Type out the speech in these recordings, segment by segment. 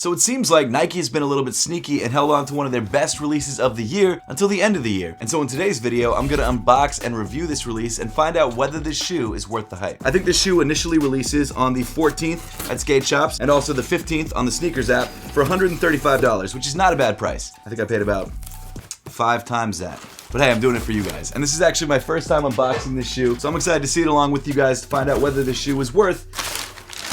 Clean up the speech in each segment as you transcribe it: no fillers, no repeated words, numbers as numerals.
So it seems like Nike has been a little bit sneaky and held on to one of their best releases of the year until the end of the year. And so in today's video, I'm gonna unbox and review this release and find out whether this shoe is worth the hype. I think this shoe initially releases on the 14th at skate shops and also the 15th on the sneakers app for $135, which is not a bad price. I think I paid about 5 times that. But hey, I'm doing it for you guys. And this is actually my first time unboxing this shoe, so I'm excited to see it along with you guys to find out whether this shoe is worth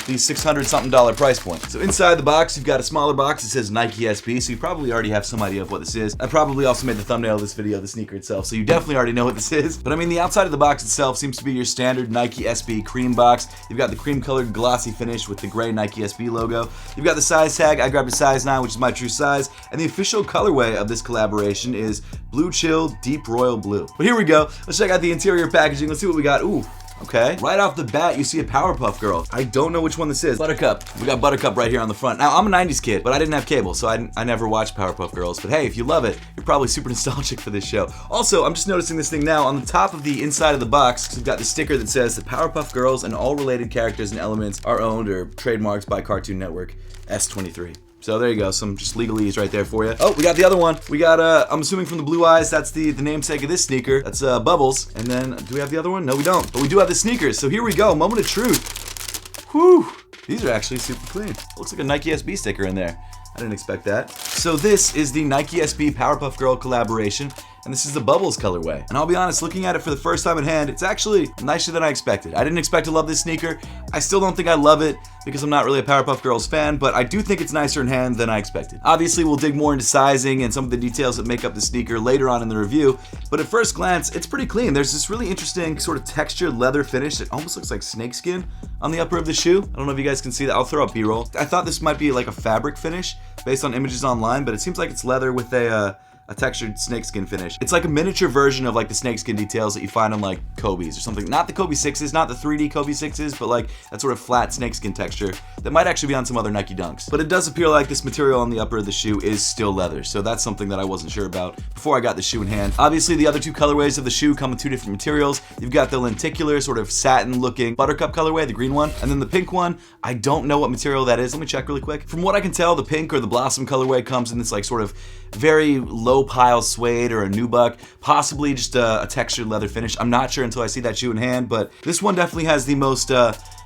the $600-something price point. So inside the box, you've got a smaller box. It says Nike SB, so you probably already have some idea of what this is. I probably also made the thumbnail of this video, the sneaker itself, so you definitely already know what this is. But I mean, the outside of the box itself seems to be your standard Nike SB cream box. You've got the cream-colored glossy finish with the gray Nike SB logo. You've got the size tag. I grabbed a size 9, which is my true size. And the official colorway of this collaboration is Blue Chill Deep Royal Blue. But here we go. Let's check out the interior packaging. Let's see what we got. Ooh. Okay. Right off the bat, you see a POWERPUFF girl. I don't know which one this is. Buttercup. We got Buttercup right here on the front. Now, I'm a 90s kid, but I didn't have cable, so I never watched POWERPUFF Girls. But hey, if you love it, you're probably super nostalgic for this show. Also, I'm just noticing this thing now. On the top of the inside of the box, we've got the sticker that says the POWERPUFF Girls and all related characters and elements are owned or trademarked by Cartoon Network S23. So there you go, some just legalese right there for you. Oh, we got the other one. We got, I'm assuming from the blue eyes, that's the namesake of this sneaker. That's Bubbles. And then, do we have the other one? No, we don't. But we do have the sneakers. So here we go, moment of truth. Whew. These are actually super clean. Looks like a Nike SB sticker in there. I didn't expect that. So this is the Nike SB POWERPUFF Girl collaboration, and this is the Bubbles colorway. And I'll be honest, looking at it for the first time in hand, it's actually nicer than I expected. I didn't expect to love this sneaker. I still don't think I love it because I'm not really a POWERPUFF Girls fan, but I do think it's nicer in hand than I expected. Obviously, we'll dig more into sizing and some of the details that make up the sneaker later on in the review, but at first glance, it's pretty clean. There's this really interesting sort of textured leather finish that almost looks like snakeskin on the upper of the shoe. I don't know if you guys can see that. I'll throw up B-roll. I thought this might be like a fabric finish based on images online, but it seems like it's leather with a textured snakeskin finish. It's like a miniature version of like the snakeskin details that you find on like Kobe's or something. Not the Kobe 6s, not the 3D Kobe 6s, but like that sort of flat snakeskin texture that might actually be on some other Nike Dunks. But it does appear like this material on the upper of the shoe is still leather, so that's something that I wasn't sure about before I got the shoe in hand. Obviously, the other two colorways of the shoe come in 2 different materials. You've got the lenticular sort of satin-looking Buttercup colorway, the green one, and then the pink one. I don't know what material that is. Let me check really quick. From what I can tell, the pink or the Blossom colorway comes in this like sort of very low pile suede or a nubuck, possibly just a textured leather finish. I'm not sure until I see that shoe in hand, but this one definitely has the most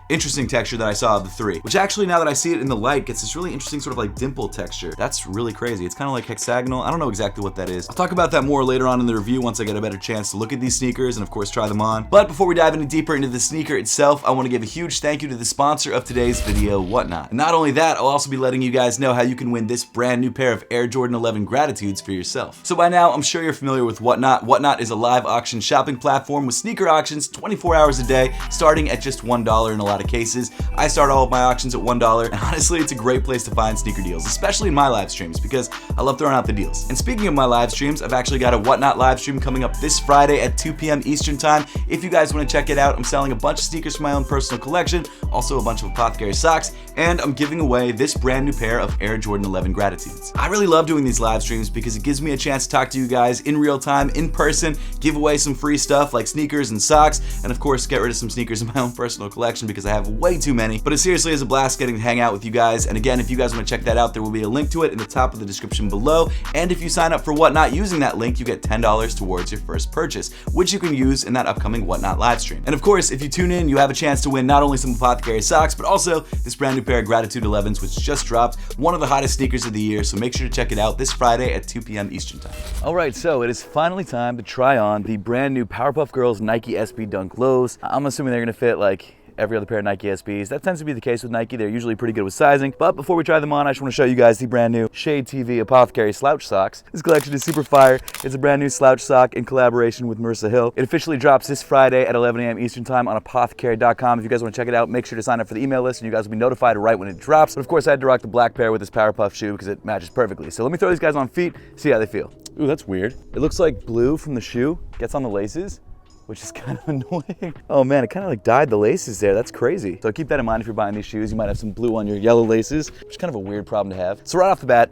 interesting texture that I saw of the 3, which actually, now that I see it in the light, gets this really interesting sort of like dimple texture. That's really crazy. It's kind of like hexagonal. I don't know exactly what that is. I'll talk about that more later on in the review once I get a better chance to look at these sneakers and of course try them on. But before we dive any deeper into the sneaker itself, I want to give a huge thank you to the sponsor of today's video, Whatnot. And not only that, I'll also be letting you guys know how you can win this brand new pair of Air Jordan 11 Gratitudes for yourself. So by now, I'm sure you're familiar with Whatnot. Whatnot is a live auction shopping platform with sneaker auctions 24 hours a day, starting at just $1 in a lot of cases. I start all of my auctions at $1, and honestly, it's a great place to find sneaker deals, especially in my live streams, because I love throwing out the deals. And speaking of my live streams, I've actually got a Whatnot live stream coming up this Friday at 2 p.m. Eastern time. If you guys want to check it out, I'm selling a bunch of sneakers from my own personal collection, also a bunch of Apothecary socks, and I'm giving away this brand new pair of Air Jordan 11 Gratitudes. I really love doing these live streams because it gives me a chance to talk to you guys in real time, in person, give away some free stuff like sneakers and socks, and of course, get rid of some sneakers in my own personal collection because I have way too many. But it seriously is a blast getting to hang out with you guys. And again, if you guys want to check that out, there will be a link to it in the top of the description below. And if you sign up for Whatnot using that link, you get $10 towards your first purchase, which you can use in that upcoming Whatnot live stream. And of course, if you tune in, you have a chance to win not only some Apothecary socks, but also this brand new pair of Gratitude 11s, which just dropped, one of the hottest sneakers of the year. So make sure to check it out this Friday at 2 p.m. Eastern time. All right, so it is finally time to try on the brand new POWERPUFF Girls Nike SB Dunk Lows. I'm assuming they're gonna fit like every other pair of Nike SBs. That tends to be the case with Nike. They're usually pretty good with sizing. But before we try them on, I just want to show you guys the brand new Shade TV Apothecary slouch socks. This collection is super fire. It's a brand new slouch sock in collaboration with Marissa Hill. It officially drops this Friday at 11 a.m. Eastern time on apothecary.com. If you guys want to check it out, make sure to sign up for the email list and you guys will be notified right when it drops. But of course, I had to rock the black pair with this POWERPUFF shoe because it matches perfectly. So let me throw these guys on feet, see how they feel. Ooh, that's weird. It looks like blue from the shoe gets on the laces, which is kind of annoying. Oh man, it kind of like dyed the laces there. That's crazy. So keep that in mind if you're buying these shoes. You might have some blue on your yellow laces, which is kind of a weird problem to have. So right off the bat,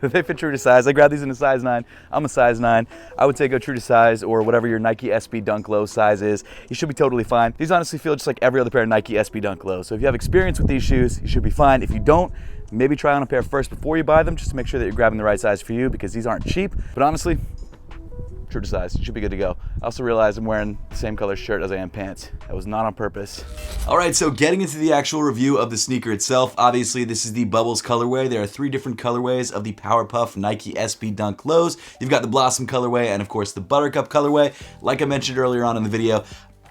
they fit true to size. I grabbed these in a size 9. I'm a size 9. I would say go true to size or whatever your Nike SB Dunk Low size is. You should be totally fine. These honestly feel just like every other pair of Nike SB Dunk Low. So if you have experience with these shoes, you should be fine. If you don't, maybe try on a pair first before you buy them, just to make sure that you're grabbing the right size for you, because these aren't cheap. But honestly, true to size, you should be good to go. I also realized I'm wearing the same color shirt as I am pants. That was not on purpose. All right, so getting into the actual review of the sneaker itself, obviously this is the Bubbles colorway. There are 3 different colorways of the POWERPUFF Nike SB Dunk Lows. You've got the Blossom colorway and of course the Buttercup colorway. Like I mentioned earlier on in the video,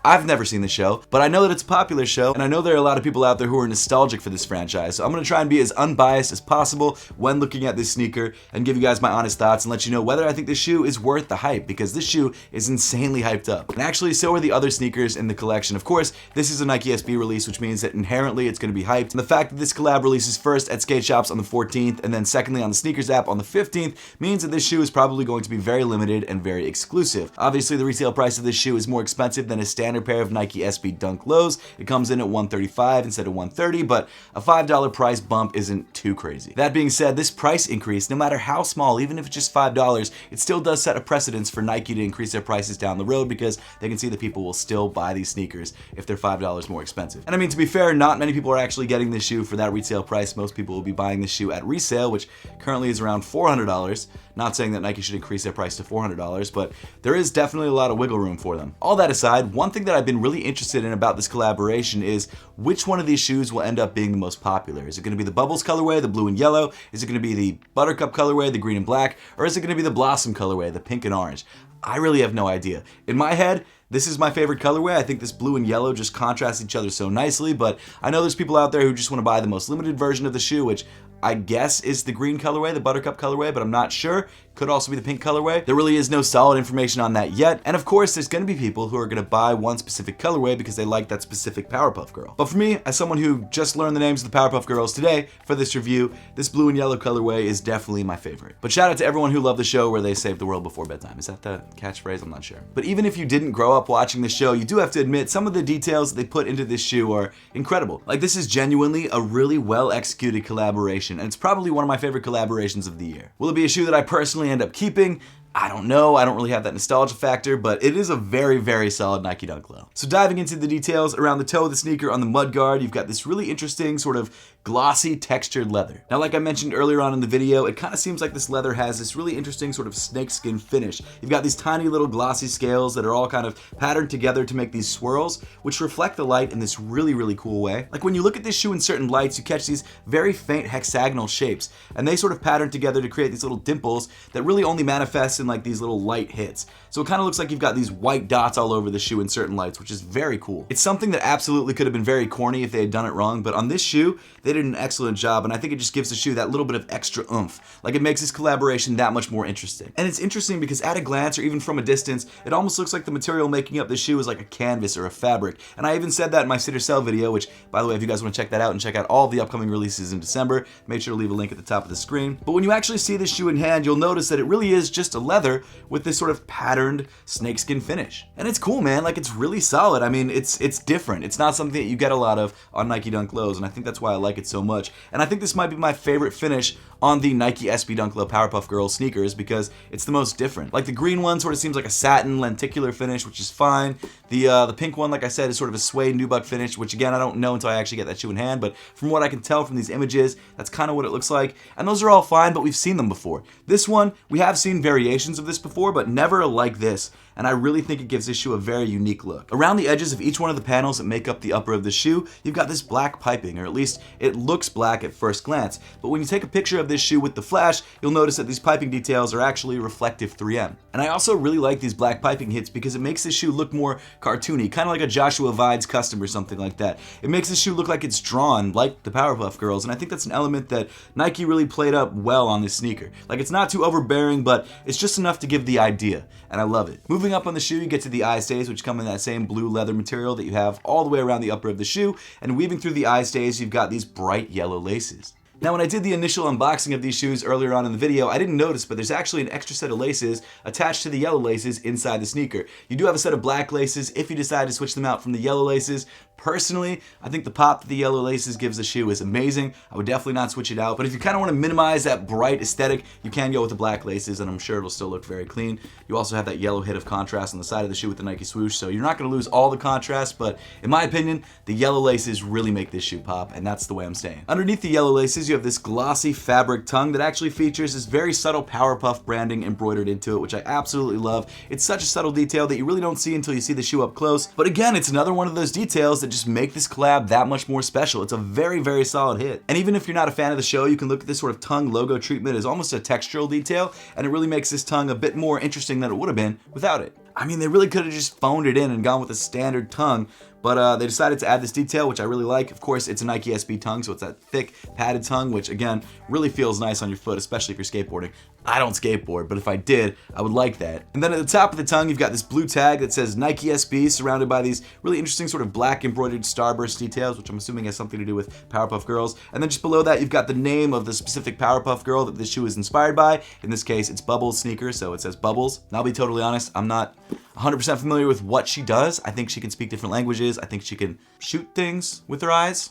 I've never seen the show, but I know that it's a popular show, and I know there are a lot of people out there who are nostalgic for this franchise, so I'm going to try and be as unbiased as possible when looking at this sneaker and give you guys my honest thoughts and let you know whether I think this shoe is worth the hype, because this shoe is insanely hyped up. And actually, so are the other sneakers in the collection. Of course, this is a Nike SB release, which means that inherently it's going to be hyped, and the fact that this collab releases first at skate shops on the 14th, and then secondly on the sneakers app on the 15th, means that this shoe is probably going to be very limited and very exclusive. Obviously, the retail price of this shoe is more expensive than a standard pair of Nike SB Dunk Lows. It comes in at $135 instead of $130, but a $5 price bump isn't too crazy. That being said, this price increase, no matter how small, even if it's just $5, it still does set a precedence for Nike to increase their prices down the road, because they can see that people will still buy these sneakers if they're $5 more expensive. And I mean, to be fair, not many people are actually getting this shoe for that retail price. Most people will be buying this shoe at resale, which currently is around $400. Not saying that Nike should increase their price to $400, but there is definitely a lot of wiggle room for them. All that aside, one thing that I've been really interested in about this collaboration is which one of these shoes will end up being the most popular. Is it going to be the Bubbles colorway, the blue and yellow? Is it going to be the Buttercup colorway, the green and black? Or is it going to be the Blossom colorway, the pink and orange? I really have no idea. In my head, this is my favorite colorway. I think this blue and yellow just contrast each other so nicely, but I know there's people out there who just want to buy the most limited version of the shoe, which I guess is the green colorway, the Buttercup colorway, but I'm not sure. Could also be the pink colorway. There really is no solid information on that yet. And of course, there's going to be people who are going to buy one specific colorway because they like that specific Powerpuff Girl. But for me, as someone who just learned the names of the Powerpuff Girls today for this review, this blue and yellow colorway is definitely my favorite. But shout out to everyone who loved the show where they saved the world before bedtime. Is that the catchphrase? I'm not sure. But even if you didn't grow up watching the show, you do have to admit some of the details that they put into this shoe are incredible. Like, this is genuinely a really well executed collaboration, and it's probably one of my favorite collaborations of the year. Will it be a shoe that I personally end up keeping? I don't know. I don't really have that nostalgia factor, but it is a very, very solid Nike Dunk Low. So diving into the details around the toe of the sneaker on the mudguard, you've got this really interesting sort of glossy textured leather. Now, like I mentioned earlier on in the video, it kind of seems like this leather has this really interesting sort of snakeskin finish. You've got these tiny little glossy scales that are all kind of patterned together to make these swirls, which reflect the light in this really, really cool way. Like when you look at this shoe in certain lights, you catch these very faint hexagonal shapes, and they sort of pattern together to create these little dimples that really only manifest in like these little light hits. So it kind of looks like you've got these white dots all over the shoe in certain lights, which is very cool. It's something that absolutely could have been very corny if they had done it wrong, but on this shoe, they did an excellent job, and I think it just gives the shoe that little bit of extra oomph. Like, it makes this collaboration that much more interesting. And it's interesting because at a glance, or even from a distance, it almost looks like the material making up the shoe is like a canvas or a fabric. And I even said that in my sit or sell video, which, by the way, if you guys want to check that out and check out all of the upcoming releases in December, make sure to leave a link at the top of the screen. But when you actually see this shoe in hand, you'll notice that it really is just a leather with this sort of patterned snakeskin finish. And it's cool, man. Like, it's really solid. I mean, it's different. It's not something that you get a lot of on Nike Dunk Lows, and I think that's why I like it so much. And I think this might be my favorite finish on the Nike SB Dunk Low Powerpuff Girls sneakers because it's the most different. Like, the green one sort of seems like a satin lenticular finish, which is fine. The pink one, like I said, is sort of a suede nubuck finish, which again, I don't know until I actually get that shoe in hand, but from what I can tell from these images, that's kind of what it looks like. And those are all fine, but we've seen them before. This one, we have seen variations of this before, but never like this. And I really think it gives this shoe a very unique look. Around the edges of each one of the panels that make up the upper of the shoe, you've got this black piping, or at least it looks black at first glance. But when you take a picture of this shoe with the flash, you'll notice that these piping details are actually reflective 3M. And I also really like these black piping hits because it makes this shoe look more cartoony, kind of like a Joshua Vides custom or something like that. It makes this shoe look like it's drawn like the Powerpuff Girls, and I think that's an element that Nike really played up well on this sneaker. Like, it's not too overbearing, but it's just enough to give the idea, and I love it. Moving up on the shoe, you get to the eye stays, which come in that same blue leather material that you have all the way around the upper of the shoe, and weaving through the eye stays, you've got these bright yellow laces. Now, when I did the initial unboxing of these shoes earlier on in the video, I didn't notice, but there's actually an extra set of laces attached to the yellow laces inside the sneaker. You do have a set of black laces if you decide to switch them out from the yellow laces, Personally, I think the pop that the yellow laces gives the shoe is amazing. I would definitely not switch it out, but if you kind of want to minimize that bright aesthetic, you can go with the black laces, and I'm sure it'll still look very clean. You also have that yellow hit of contrast on the side of the shoe with the Nike swoosh, so you're not going to lose all the contrast, but in my opinion, the yellow laces really make this shoe pop, and that's the way I'm staying. Underneath the yellow laces, you have this glossy fabric tongue that actually features this very subtle POWERPUFF branding embroidered into it, which I absolutely love. It's such a subtle detail that you really don't see until you see the shoe up close, but again, it's another one of those details that just make this collab that much more special. It's a very, very solid hit. And even if you're not a fan of the show, you can look at this sort of tongue logo treatment as almost a textural detail, and it really makes this tongue a bit more interesting than it would have been without it. I mean, they really could have just phoned it in and gone with a standard tongue, but they decided to add this detail, which I really like. Of course, it's a Nike SB tongue, so it's that thick, padded tongue, which again, really feels nice on your foot, especially if you're skateboarding. I don't skateboard, but if I did, I would like that. And then at the top of the tongue, you've got this blue tag that says Nike SB, surrounded by these really interesting sort of black embroidered starburst details, which I'm assuming has something to do with Powerpuff Girls. And then just below that, you've got the name of the specific Powerpuff Girl that this shoe is inspired by. In this case, it's Bubbles sneaker, so it says Bubbles. And I'll be totally honest, I'm not 100% familiar with what she does. I think she can speak different languages. I think she can shoot things with her eyes.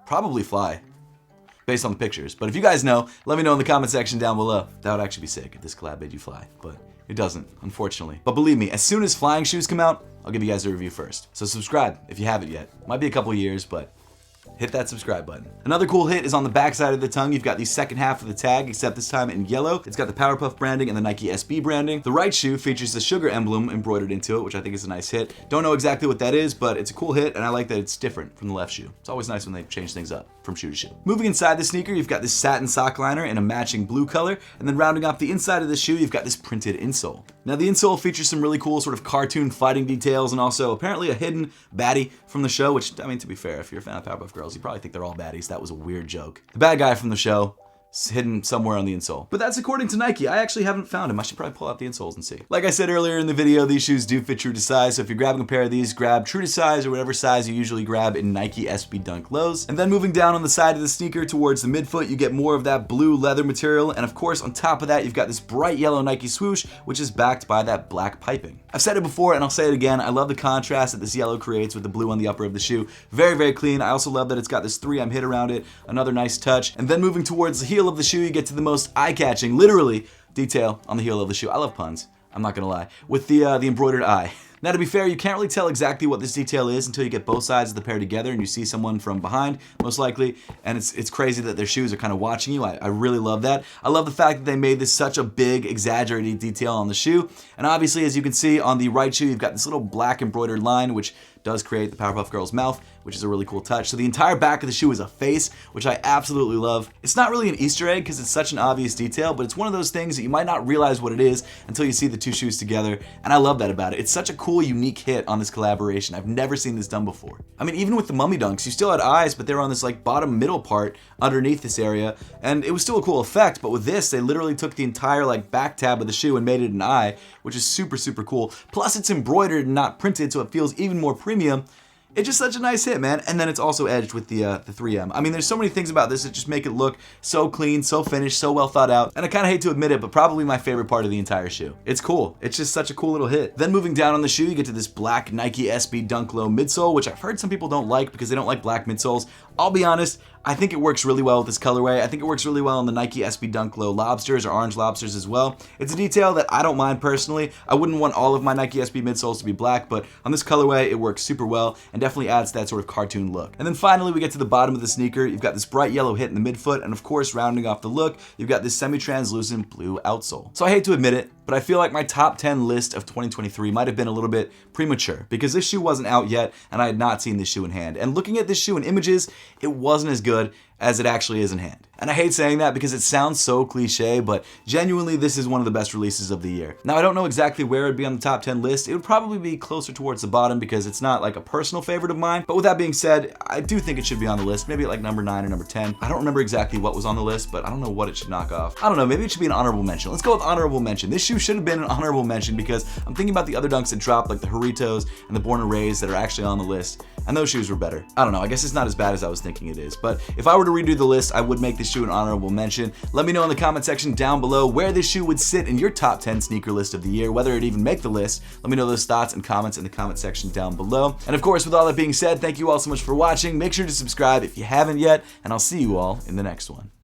Probably fly, based on the pictures. But if you guys know, let me know in the comment section down below. That would actually be sick if this collab made you fly, but it doesn't, unfortunately. But believe me, as soon as flying shoes come out, I'll give you guys a review first. So subscribe if you haven't yet. Might be a couple years, but hit that subscribe button. Another cool hit is on the back side of the tongue. You've got the second half of the tag, except this time in yellow. It's got the POWERPUFF branding and the Nike SB branding. The right shoe features the sugar emblem embroidered into it, which I think is a nice hit. Don't know exactly what that is, but it's a cool hit, and I like that it's different from the left shoe. It's always nice when they change things up from shoe to shoe. Moving inside the sneaker, you've got this satin sock liner in a matching blue color, and then rounding off the inside of the shoe, you've got this printed insole. Now the insole features some really cool sort of cartoon fighting details, and also apparently a hidden baddie from the show, which, I mean, to be fair, if you're a fan of Powerpuff Girls, you probably think they're all baddies. That was a weird joke. The bad guy from the show is hidden somewhere on the insole. But that's according to Nike. I actually haven't found him. I should probably pull out the insoles and see. Like I said earlier in the video, these shoes do fit true to size, so if you're grabbing a pair of these, grab true to size or whatever size you usually grab in Nike SB Dunk lows. And then moving down on the side of the sneaker towards the midfoot, you get more of that blue leather material, and of course on top of that, you've got this bright yellow Nike swoosh, which is backed by that black piping. I've said it before and I'll say it again, I love the contrast that this yellow creates with the blue on the upper of the shoe. Very, very clean. I also love that it's got this 3M hit around it, another nice touch. And then moving towards the heel of the shoe, you get to the most eye-catching, literally, detail on the heel of the shoe. I love puns, I'm not gonna lie. With the embroidered eye. Now to be fair, you can't really tell exactly what this detail is until you get both sides of the pair together and you see someone from behind, most likely, and it's crazy that their shoes are kind of watching you. I really love that. I love the fact that they made this such a big, exaggerated detail on the shoe, and obviously, as you can see, on the right shoe, you've got this little black embroidered line, which does create the Powerpuff Girl's mouth, which is a really cool touch. So the entire back of the shoe is a face, which I absolutely love. It's not really an Easter egg because it's such an obvious detail, but it's one of those things that you might not realize what it is until you see the two shoes together, and I love that about it. It's such a cool, unique hit on this collaboration. I've never seen this done before. I mean, even with the Mummy Dunks, you still had eyes, but they were on this like bottom middle part underneath this area, and it was still a cool effect, but with this, they literally took the entire like back tab of the shoe and made it an eye, which is super, super cool. Plus, it's embroidered and not printed, so it feels even more premium. It's just such a nice hit, man. And then it's also edged with the 3M. I mean, there's so many things about this that just make it look so clean, so finished, so well thought out. And I kind of hate to admit it, but probably my favorite part of the entire shoe. It's cool. It's just such a cool little hit. Then moving down on the shoe, you get to this black Nike SB Dunk Low midsole, which I've heard some people don't like because they don't like black midsoles. I'll be honest, I think it works really well with this colorway. I think it works really well on the Nike SB Dunk Low Lobsters or Orange Lobsters as well. It's a detail that I don't mind personally. I wouldn't want all of my Nike SB midsoles to be black, but on this colorway, it works super well and definitely adds that sort of cartoon look. And then finally, we get to the bottom of the sneaker. You've got this bright yellow hit in the midfoot, and of course, rounding off the look, you've got this semi-translucent blue outsole. So I hate to admit it, but I feel like my top 10 list of 2023 might have been a little bit premature because this shoe wasn't out yet and I had not seen this shoe in hand. And looking at this shoe in images, it wasn't as good as it actually is in hand. And I hate saying that because it sounds so cliche, but genuinely this is one of the best releases of the year. Now I don't know exactly where it'd be on the top 10 list. It would probably be closer towards the bottom because it's not like a personal favorite of mine. But with that being said, I do think it should be on the list, maybe at like number 9 or number 10. I don't remember exactly what was on the list, but I don't know what it should knock off. I don't know, maybe it should be an honorable mention. Let's go with honorable mention. This shoe should have been an honorable mention because I'm thinking about the other dunks that dropped, like the Horitos and the Born and Raised that are actually on the list, and those shoes were better. I don't know, I guess it's not as bad as I was thinking it is, but if I were to redo the list, I would make this shoe an honorable mention. Let me know in the comment section down below where this shoe would sit in your top 10 sneaker list of the year, whether it'd even make the list. Let me know those thoughts and comments in the comment section down below. And of course, with all that being said, thank you all so much for watching. Make sure to subscribe if you haven't yet, and I'll see you all in the next one.